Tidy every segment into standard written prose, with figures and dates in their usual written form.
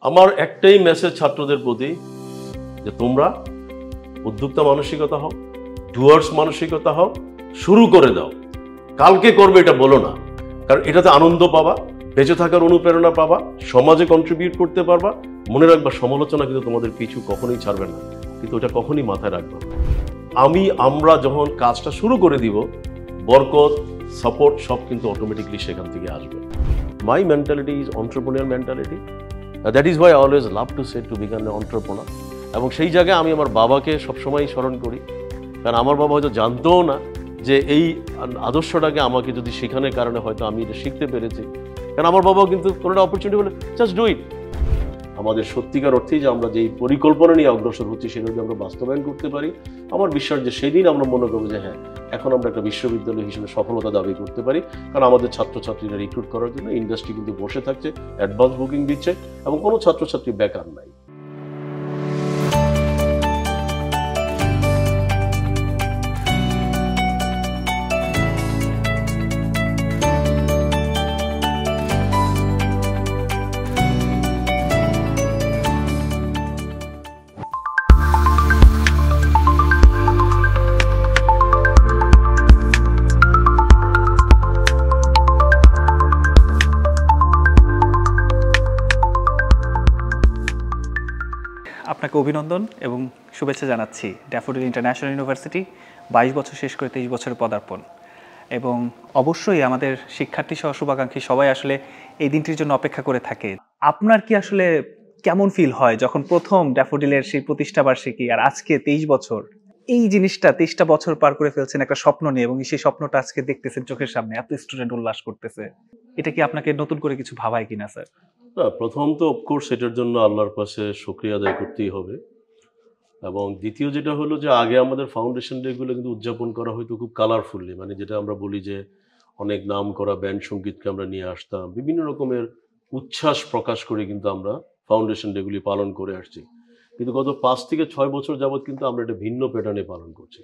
আমার একটাই মেসেজ ছাত্রদের প্রতি যে তোমরা উদ্যোক্তা মানসিকতা হও, ডুয়ার্স মানসিকতা হও, শুরু করে দাও। কালকে করবে এটা বলো না, কারণ এটাতে আনন্দ পাবা, বেঁচে থাকার অনুপ্রেরণা পাবা, সমাজে কন্ট্রিবিউট করতে পারবা। মনে রাখবা, সমালোচনা কিন্তু তোমাদের পিছু কখনোই ছাড়বে না, কিন্তু ওটা কখনোই মাথায় রাখবা। আমরা যখন কাজটা শুরু করে দিব, বরকত, সাপোর্ট সব কিন্তু অটোমেটিকলি সেখান থেকে আসবে। My mentality is entrepreneur mentality. That is why I always love to say to become a entrepreneur. এবং সেই জায়গায় আমি আমার বাবাকে সবসময় স্মরণ করি, কারণ আমার বাবা হয়তো জানতেও না যে এই আদর্শটাকে আমাকে যদি শেখানোর কারণে হয়তো আমি এটা শিখতে পেরেছি। কারণ আমার বাবাও কিন্তু কোনোটা অপরচুনিটি বলে জাস্ট ডু ইট। আমাদের সত্যিকার অর্থেই যে আমরা যেই পরিকল্পনা নিয়ে অগ্রসর হচ্ছি সেটা যদি আমরা বাস্তবায়ন করতে পারি, আমার বিশ্বাস যে সেদিন আমরা মনে করবো যে হ্যাঁ, এখন আমরা একটা বিশ্ববিদ্যালয় হিসেবে সফলতা দাবি করতে পারি। কারণ আমাদের ছাত্রছাত্রীরা রিক্রুট করার জন্য ইন্ডাস্ট্রি কিন্তু বসে থাকছে, অ্যাডভান্স বুকিং দিচ্ছে, এবং কোনো ছাত্রছাত্রী বেকার নাই। আপনাকে অভিনন্দন এবং শুভেচ্ছা জানাচ্ছি। ড্যাফোডিল ইন্টারন্যাশনাল ইউনিভার্সিটি 22 বছর শেষ করে 23 বছরে পদার্পণ, এবং অবশ্যই আমাদের শিক্ষার্থী সহ শুভাকাঙ্ক্ষী সবাই আসলে এই দিনটির জন্য অপেক্ষা করে থাকে। আপনার কি আসলে কেমন ফিল হয় যখন প্রথম ড্যাফোডিলের সেই প্রতিষ্ঠা বার্ষিকী, আর আজকে 23 বছর, এই জিনিসটা 23টা বছর পার করে ফেলছেন একটা স্বপ্ন নিয়ে, এবং সেই স্বপ্নটা আজকে দেখতেছেন চোখের সামনে, এত স্টুডেন্ট উল্লাস করতেছে, এটা কি আপনাকে নতুন করে কিছু ভাবায় কিনা স্যার? না, প্রথম তো অফকোর্স এটার জন্য আল্লাহর পাশে শুকরিয়া আদায় করতেই হবে। এবং দ্বিতীয় যেটা হলো যে আগে আমাদের ফাউন্ডেশন ডেগুলো কিন্তু উদযাপন করা হয়তো খুব কালারফুললি, মানে যেটা আমরা বলি যে অনেক নাম করা ব্যান্ড সঙ্গীতকে আমরা নিয়ে আসতাম, বিভিন্ন রকমের উচ্ছ্বাস প্রকাশ করে কিন্তু আমরা ফাউন্ডেশন ডেগুলি পালন করে আসছি। কিন্তু গত 5 থেকে 6 বছর যাবৎ কিন্তু আমরা এটা ভিন্ন প্যাটার্নে পালন করছি।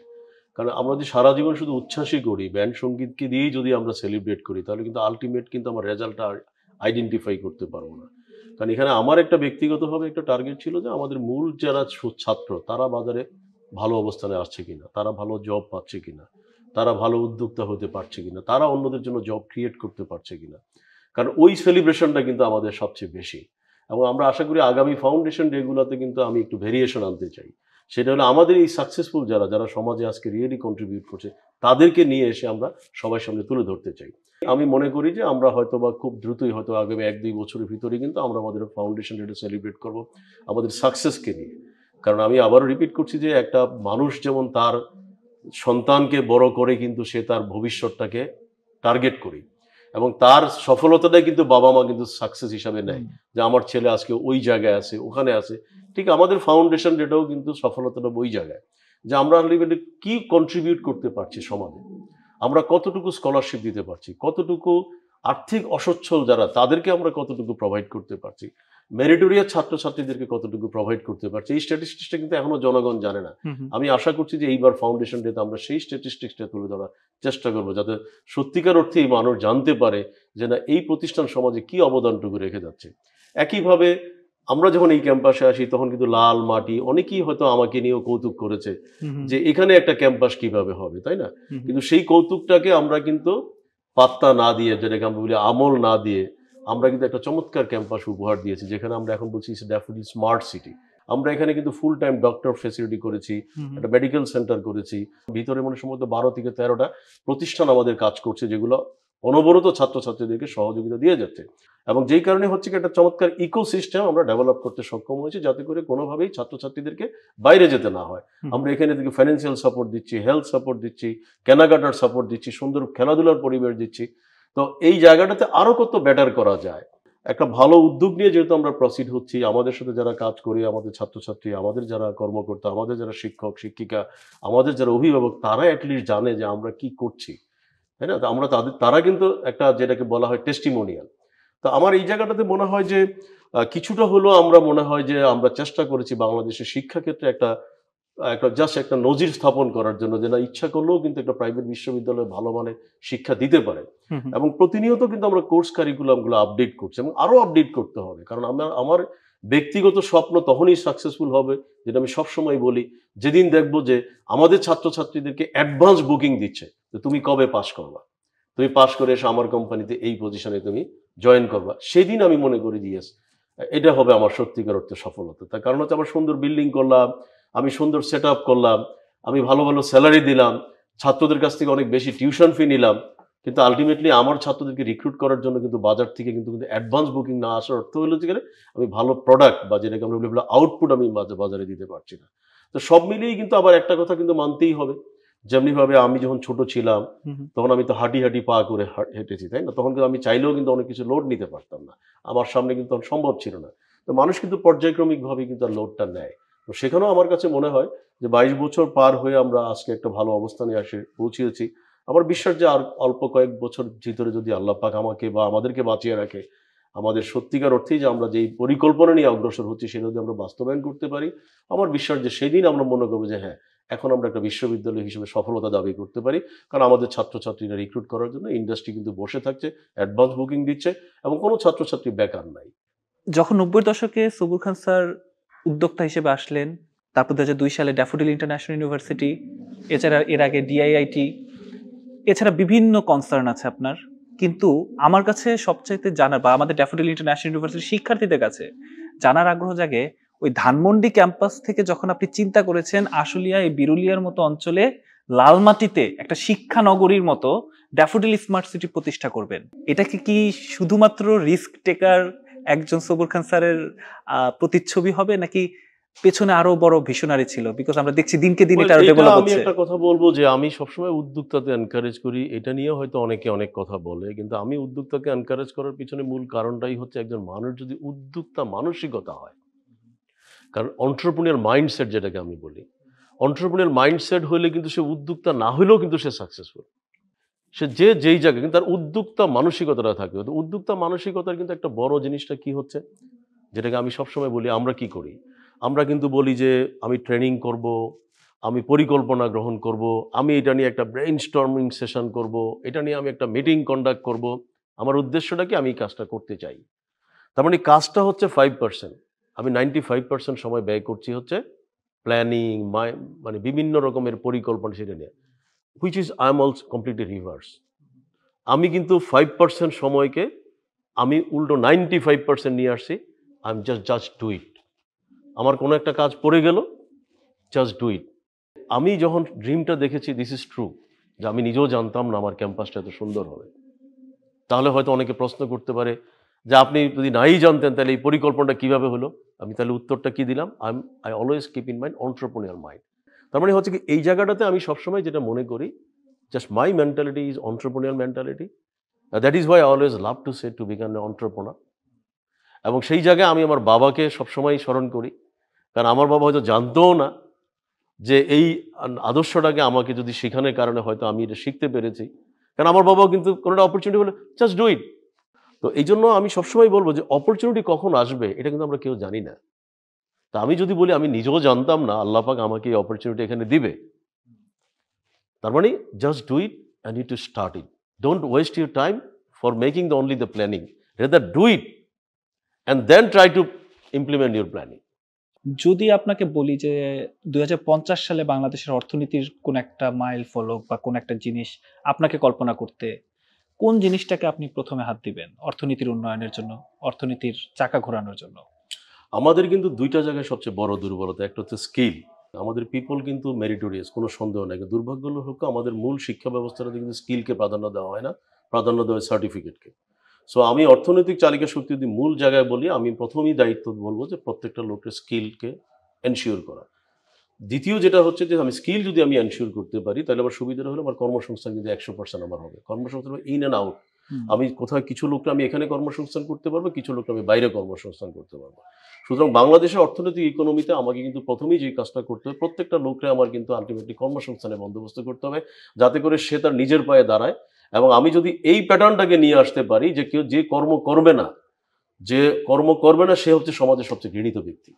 কারণ আমরা যদি সারা জীবন শুধু উচ্ছ্বাসই করি, ব্যান্ড সঙ্গীতকে দিয়েই যদি আমরা সেলিব্রেট করি, তাহলে কিন্তু আলটিমেট কিন্তু আমার রেজাল্টটা আইডেন্টিফাই করতে পারবো না। কারণ এখানে আমার একটা ব্যক্তিগতভাবে একটা টার্গেট ছিল যে আমাদের মূল যারা ছাত্র, তারা বাজারে ভালো অবস্থানে আসছে কিনা, তারা ভালো জব পাচ্ছে কিনা, তারা ভালো উদ্যোক্তা হতে পারছে কিনা, তারা অন্যদের জন্য জব ক্রিয়েট করতে পারছে কিনা। কারণ ওই সেলিব্রেশনটা কিন্তু আমাদের সবচেয়ে বেশি। এবং আমরা আশা করি আগামী ফাউন্ডেশন ডেগুলোতে কিন্তু আমি একটু ভেরিয়েশন আনতে চাই। সেটা হলো আমাদের এই সাকসেসফুল যারা সমাজে আজকে রিয়েলি কন্ট্রিবিউট করছে, তাদেরকে নিয়ে এসে আমরা সবার সামনে তুলে ধরতে চাই। আমি মনে করি যে আমরা হয়তো বা খুব দ্রুতই হয়তো আগামী 1-2 বছরের ভিতরে কিন্তু আমরা আমাদের ফাউন্ডেশন ডেটা সেলিব্রেট করব আমাদের সাকসেসকে নিয়ে। কারণ আমি আবারও রিপিট করছি যে একটা মানুষ যেমন তার সন্তানকে বড় করে কিন্তু সে তার ভবিষ্যৎটাকে টার্গেট করি, এবং তার সফলতাটাই কিন্তু বাবা মা কিন্তু সাকসেস হিসাবে নেয় যে আমার ছেলে আজকে ওই জায়গায় আছে, ওখানে আছে। ঠিক আমাদের ফাউন্ডেশন ডেটাও কিন্তু সফলতাটা ওই জায়গায় যে আমরা কি কন্ট্রিবিউট করতে পারছি সমাজে, আমরা কতটুকু স্কলারশিপ দিতে পারছি, কতটুকু আর্থিক অসচ্ছল যারা তাদেরকে আমরা কতটুকু প্রোভাইড করতে পারছি, মেরিটোরিয়াস ছাত্রছাত্রীদেরকে কতটুকু প্রোভাইড করতে পারছি। এই স্ট্যাটিস্টিক্সটা কিন্তু এখনো জনগণ জানে না। আমি আশা করছি যে এইবার ফাউন্ডেশন ডেতে আমরা সেই স্ট্যাটিস্টিক্সটা তুলে ধরার চেষ্টা করবো, যাতে সত্যিকার অর্থেই মানুষ জানতে পারে যে না, এই প্রতিষ্ঠান সমাজে কি অবদানটুকু রেখে যাচ্ছে। একইভাবে আমরা যখন এই ক্যাম্পাসে আসি তখন কিন্তু লাল মাটি, অনেকেই হয়তো আমাকে নিয়েও কৌতুক করেছে যে এখানে একটা ক্যাম্পাস কিভাবে হবে, তাই না? কিন্তু সেই কৌতুকটাকে আমরা কিন্তু পাত্তা না দিয়ে, যেটাকে আমরা বলি আমল না দিয়ে, আমরা কিন্তু একটা চমৎকার ক্যাম্পাস উপহার দিয়েছি, যেখানে আমরা এখন বলছি ড্যাফোডিল স্মার্ট সিটি। আমরা এখানে কিন্তু ফুল টাইম ডক্টর ফেসিলিটি করেছি, একটা মেডিকেল সেন্টার করেছি, ভিতরে মনে সম্ভবত 12 থেকে 13টা প্রতিষ্ঠান আমাদের কাজ করছে, যেগুলো অনবরত ছাত্রছাত্রীদেরকে সহযোগিতা দিয়ে যাচ্ছে। এবং যেই কারণে হচ্ছে কি একটা চমৎকার ইকোসিস্টেম আমরা ডেভেলপ করতে সক্ষম হয়েছি, যাতে করে কোনোভাবেই ছাত্রছাত্রীদেরকে বাইরে যেতে না হয়। আমরা এখানে থেকে ফাইন্যান্সিয়াল সাপোর্ট দিচ্ছি, হেলথ সাপোর্ট দিচ্ছি, কেনাকাটার সাপোর্ট দিচ্ছি, সুন্দর খেলাধুলার পরিবেশ দিচ্ছি। তো এই জায়গাটাতে আরো কত বেটার করা যায়, একটা ভালো উদ্যোগ নিয়ে যেহেতু আমরা প্রসিড হচ্ছি, আমাদের সাথে যারা কাজ করি, আমাদের ছাত্রছাত্রী, আমাদের যারা কর্মকর্তা, আমাদের যারা শিক্ষক শিক্ষিকা, আমাদের যারা অভিভাবক, তারা অ্যাটলিস্ট জানে যে আমরা কি করছি, তাই না? আমরা তারা কিন্তু একটা যেটাকে বলা হয় টেস্টিমোনিয়াল। তো আমার এই জায়গাটাতে মনে হয় যে কিছুটা হলো আমরা মনে হয় যে আমরা চেষ্টা করেছি বাংলাদেশের শিক্ষাক্ষেত্রে একটা একটা জাস্ট একটা নজির স্থাপন করার জন্য, যে না, ইচ্ছা করলেও কিন্তু একটা প্রাইভেট বিশ্ববিদ্যালয়ে ভালো মানের শিক্ষা দিতে পারে। এবং প্রতিনিয়ত কিন্তু আমরা কোর্স কারিকুলামগুলো আপডেট করছি, এবং আরো আপডেট করতে হবে। কারণ আমার ব্যক্তিগত স্বপ্ন তখনই সাকসেসফুল হবে, যেটা আমি সবসময় বলি, যেদিন দেখবো যে আমাদের ছাত্রছাত্রীদেরকে অ্যাডভান্স বুকিং দিচ্ছে যে তুমি কবে পাস করবা, তুমি পাস করে এসে আমার কোম্পানিতে এই পজিশনে তুমি জয়েন করবা, সেদিন আমি মনে করি যে ইয়েস, এটা হবে আমার সত্যিকার অর্থে সফলতা। তার কারণ হচ্ছে আমার সুন্দর বিল্ডিং করলাম, আমি সুন্দর সেট আপ করলাম, আমি ভালো ভালো স্যালারি দিলাম, ছাত্রদের কাছ থেকে অনেক বেশি টিউশন ফি নিলাম, কিন্তু আলটিমেটলি আমার ছাত্রদেরকে রিক্রুট করার জন্য কিন্তু বাজার থেকে কিন্তু অ্যাডভান্স বুকিং না আসার অর্থ হলো যে আমি ভালো প্রোডাক্ট বা যেটাকে আমরা বলি আউটপুট আমি বাজারে দিতে পারছি না। তো সব মিলিয়েই কিন্তু আবার একটা কথা কিন্তু মানতেই হবে, যেমনিভাবে আমি যখন ছোট ছিলাম তখন আমি তো হাঁটি হাঁটি পা করে হেঁটেছি, তাই না? তখন কিন্তু আমি চাইলেও কিন্তু অনেক কিছু লোড নিতে পারতাম না, আমার সামনে কিন্তু তখন সম্ভব ছিল না। তো মানুষ কিন্তু পর্যায়ক্রমিকভাবে কিন্তু আর লোডটা নেয়। তো সেখানেও আমার কাছে মনে হয় যে 22 বছর পার হয়ে আমরা আজকে একটা ভালো অবস্থানে এসে পৌঁছেছি। আমার বিশ্বাস যে আর অল্প কয়েক বছর ভিতরে যদি আল্লাহ পাক আমাকে বা আমাদেরকে বাঁচিয়ে রাখে, আমাদের সত্যিকার অর্থেই যে আমরা যেই পরিকল্পনা নিয়ে অগ্রসর হচ্ছি সেটা যদি আমরা বাস্তবায়ন করতে পারি, আমার বিশ্বাস যে সেদিন আমরা মনে করবো যে হ্যাঁ, এখন আমরা একটা বিশ্ববিদ্যালয় হিসেবে সফলতা দাবি করতে পারি। কারণ আমাদের ছাত্রছাত্রীরা রিক্রুট করার জন্য ইন্ডাস্ট্রি কিন্তু বসে থাকছে, অ্যাডভান্স বুকিং দিচ্ছে এবং কোনো ছাত্রছাত্রী বেকার নাই। যখন 90-এর দশকে সবুর খান স্যার উদ্যোক্তা হিসেবে আসলেন, তারপর 2002 সালে ড্যাফোডিল ইন্টারন্যাশনাল ইউনিভার্সিটি, এছাড়া এর আগে ডিআইআইটি, এছাড়া বিভিন্ন কনসার্ন আছে আপনার। কিন্তু আমার কাছে সবচাইতে জানার বা আমাদের ড্যাফোডিল ইন্টারন্যাশনাল ইউনিভার্সিটির শিক্ষার্থীদের কাছে জানার আগ্রহ জাগে ওই ধানমন্ডি ক্যাম্পাস থেকে যখন আপনি চিন্তা করেছেন আশুলিয়া এই বিরুলিয়ার মতো অঞ্চলে লালমাটিতে একটা শিক্ষা নগরীর মতো ড্যাফোডিল স্মার্ট সিটি প্রতিষ্ঠা করবেন। এটা কি শুধুমাত্র রিস্ক টেকার একজন সবুর খান স্যারের প্রতিচ্ছবি হবে, নাকি পেছনে আরো বড় ভিশনারি ছিল? বিকজ আমরা দেখছি দিনকে দিন এটা ডেভেলপ আমি হচ্ছে। একটা কথা বলবো যে আমি সবসময় উদ্যোক্তাতে এনকারেজ করি, এটা নিয়ে হয়তো অনেকে অনেক কথা বলে, কিন্তু আমি উদ্যোক্তাকে এনকারেজ করার পিছনে মূল কারণটাই হচ্ছে একজন মানুষ যদি উদ্যোক্তা মানসিকতা হয়, কারণ অন্টারপ্রেনিউর মাইন্ডসেট যেটাকে আমি বলি, অন্টারপ্রেনিউর মাইন্ডসেট হলে কিন্তু সে উদ্যোক্তা না হলেও কিন্তু সে সাকসেসফুল। সে যেই জায়গায় কিন্তু তার উদ্যোক্তা মানসিকতাটা থাকবে। তো উদ্যোক্তা মানসিকতার কিন্তু একটা বড় জিনিসটা কি হচ্ছে, যেটাকে আমি সবসময় বলি, আমরা কি করি, আমরা কিন্তু বলি যে আমি ট্রেনিং করব, আমি পরিকল্পনা গ্রহণ করব, আমি এটা নিয়ে একটা ব্রেইন স্টর্মিং সেশন করব, এটা নিয়ে আমি একটা মিটিং কন্ডাক্ট করব, আমার উদ্দেশ্যটা কি, আমি এই কাজটা করতে চাই। তার মানে কাজটা হচ্ছে 5%, আমি 95% সময় ব্যয় করছি হচ্ছে প্ল্যানিং, মানে বিভিন্ন রকমের পরিকল্পনা সেটা নিয়ে, which is I am also completely reverse. আমি কিন্তু 5% সময়কে আমি উল্টো 95% নিয়ে আসছি, I am just do it. আমার কোনো একটা কাজ পড়ে গেল, জাস্ট ডু ইট। আমি যখন ড্রিমটা দেখেছি, দিস ইজ ট্রু, যে আমি নিজেও জানতাম না আমার ক্যাম্পাসটা এত সুন্দর হবে। তাহলে হয়তো অনেকে প্রশ্ন করতে পারে যে আপনি যদি নাই জানতেন তাহলে এই পরিকল্পনাটা কিভাবে হলো? আমি তাহলে উত্তরটা কি দিলাম, I always keep in mind entrepreneur mind. তার মানে হচ্ছে কি, এই জায়গাটাতে আমি সবসময় যেটা মনে করি, just my mentality is entrepreneur mentality. That is why I always love to say to become A entrepreneur. এবং সেই জায়গায় আমি আমার বাবাকে সবসময় স্মরণ করি, কারণ আমার বাবা হয়তো জানতও না যে এই আদর্শটাকে আমাকে যদি শেখানোর কারণে হয়তো আমি এটা শিখতে পেরেছি। কারণ আমার বাবাও কিন্তু কোনো একটা অপরচুনিটি হলে জাস্ট ডু ইট। তো এই জন্য আমি সবসময় বলবো যে অপরচুনিটি কখন আসবে এটা কিন্তু আমরা কেউ জানি না। তা আমি যদি বলি আমি নিজেও জানতাম না আল্লাহ পাক আমাকে এই অপরচুনিটি এখানে দিবে, তার মানে just do it and you to start it. Don't waste your time for making the only the planning, rather do it and then try to implement your planning. যদি আপনাকে বলি যে 2050 সালে বাংলাদেশের অর্থনীতির কোন একটা মাইল ফলক বা কোন একটা জিনিস আপনাকে কল্পনা করতে, কোন জিনিসটাকে আপনি প্রথমে হাত দিবেন অর্থনীতির উন্নয়নের জন্য, অর্থনীতির চাকা ঘোরানোর জন্য? আমাদের কিন্তু দুইটা জায়গায় সবচেয়ে বড় দুর্বলতা, একটা হচ্ছে স্কিল। আমাদের পিপল কিন্তু মেরিটোরিয়াস, কোনো সন্দেহ নাই, কিন্তু দুর্ভাগ্য হলো আমাদের মূল শিক্ষা ব্যবস্থাটাতে কিন্তু স্কিলকে প্রাধান্য দেওয়া হয় না, প্রাধান্য দেওয়া হয় সার্টিফিকেটকে। সো আমি অর্থনৈতিক চালিকা শক্তি যদি মূল জায়গায় বলি, আমি প্রথমেই দায়িত্ব বলবো যে প্রত্যেকটা লোকের স্কিলকে এনশিওর করা। দ্বিতীয় যেটা হচ্ছে যে আমি স্কিল যদি আমি এনশিওর করতে পারি তাহলে আমার সুবিধাটা হলো আমার কর্মসংস্থান কিন্তু 100% আমার হবে। কর্মসংস্থান ইন অ্যান্ড আউট। আমি কোথাও কিছু লোককে আমি এখানে কর্মসংস্থান করতে পারবো, কিছু লোককে আমি বাইরে কর্মসংস্থান করতে পারবো। সুতরাং বাংলাদেশের অর্থনৈতিক ইকোনমিতে আমাকে কিন্তু প্রথমেই যে কাজটা করতে হবে, প্রত্যেকটা লোককে আমার কিন্তু আলটিমেটলি কর্মসংস্থানের বন্দোবস্ত করতে হবে, যাতে করে সে তার নিজের পায়ে দাঁড়ায়। এবং আমি যদি এই প্যাটার্নটাকে নিয়ে আসতে পারি যে কেউ যে কর্ম করবে না, যে কর্ম করবে না সে হচ্ছে সমাজের সবচেয়ে ঘৃণিত ব্যক্তি,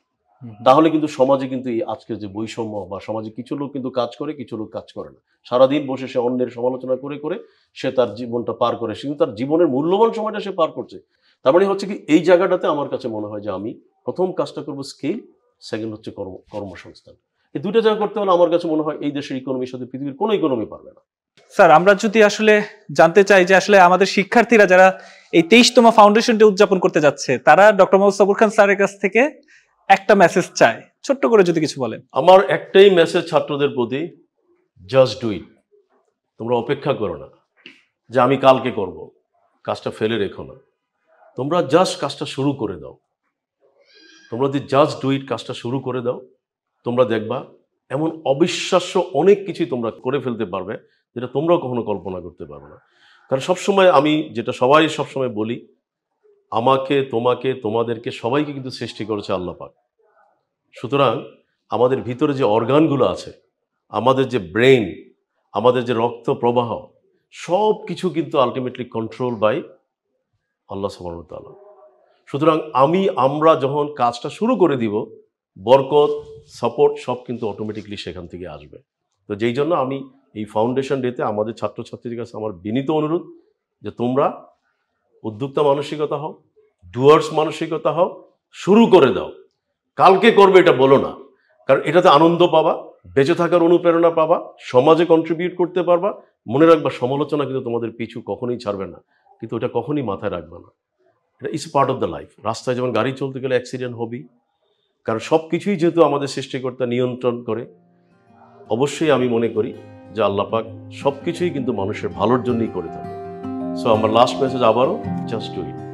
তাহলে কিন্তু সমাজে কিন্তু এই আজকের যে বৈষম্য বা সমাজে কিছু লোক কিন্তু কাজ করে, কিছু লোক কাজ করে না, সারাদিন বসে সে অন্যের সমালোচনা করে করে সে তার জীবনটা পার করে, সে কিন্তু তার জীবনের মূল্যবান সময়টা সে পার করছে। তার মানে হচ্ছে কি, এই জায়গাটাতে আমার কাছে মনে হয় যে আমি প্রথম কাজটা করবো স্কিল, সেকেন্ড হচ্ছে কর্মসংস্থান। এই দুইটা জায়গা করতে হলে আমার কাছে মনে হয় এই দেশের ইকোনমির সাথে পৃথিবীর কোনো ইকোনমি পারবে না। স্যার, আমরা যদি আসলে জানতে চাই যে আসলে আমাদের শিক্ষার্থীরা যারা এই 23তম ফাউন্ডেশন ডে উদযাপন করতে যাচ্ছে, তারা ডক্টর মোহাম্মদ সবুর খান স্যারের কাছ থেকে একটা মেসেজ চায়, ছোট্ট করে যদি কিছু বলেন। আমার একটাই মেসেজ ছাত্রদের প্রতি, জাস্ট ডু ইট। তোমরা অপেক্ষা করো না যে আমি কালকে করব, কাজটা ফেলে রেখো না, তোমরা জাস্ট কাজটা শুরু করে দাও। তোমরা যদি জাস্ট ডু ইট কাজটা শুরু করে দাও, তোমরা দেখবা এমন অবিশ্বাস্য অনেক কিছুই তোমরা করে ফেলতে পারবে যেটা তোমরাও কখনো কল্পনা করতে পারবে না। কারণ সবসময় আমি যেটা সবসময় বলি, আমাকে, তোমাকে, তোমাদেরকে সবাইকে কিন্তু সৃষ্টি করেছে আল্লাহ পাক। সুতরাং আমাদের ভিতরে যে অর্গানগুলো আছে, আমাদের যে ব্রেইন, আমাদের যে রক্ত প্রবাহ, সব কিছু কিন্তু আলটিমেটলি কন্ট্রোল বাই আল্লাহ সুবহানাহু ওয়া তাআলা। সুতরাং আমরা যখন কাজটা শুরু করে দিব, বরকত, সাপোর্ট সব কিন্তু অটোমেটিকলি সেখান থেকে আসবে। তো যেই জন্য আমি এই ফাউন্ডেশন ডেতে আমাদের ছাত্রছাত্রীদের কাছে আমার বিনীত অনুরোধ যে তোমরা উদ্যোক্তা মানসিকতা হও, ডুয়ার্স মানসিকতা হও, শুরু করে দাও। কালকে করবে এটা বলো না, কারণ এটাতে আনন্দ পাবা, বেঁচে থাকার অনুপ্রেরণা পাবা, সমাজে কন্ট্রিবিউট করতে পারবা। মনে রাখবা, সমালোচনা কিন্তু তোমাদের পিছু কখনোই ছাড়বে না, কিন্তু ওটা কখনোই মাথায় রাখবে না। এটা is part of the life. রাস্তায় যেমন গাড়ি চলতে গেলে অ্যাক্সিডেন্ট হবেই, কারণ সব কিছুই যেহেতু আমাদের সৃষ্টিকর্তা নিয়ন্ত্রণ করে, অবশ্যই আমি মনে করি যে আল্লাহ পাক সব কিছুই কিন্তু মানুষের ভালোর জন্যই করে থাকে। সো আমার লাস্ট মেসেজ আবারও, জাস্ট ডু ইট।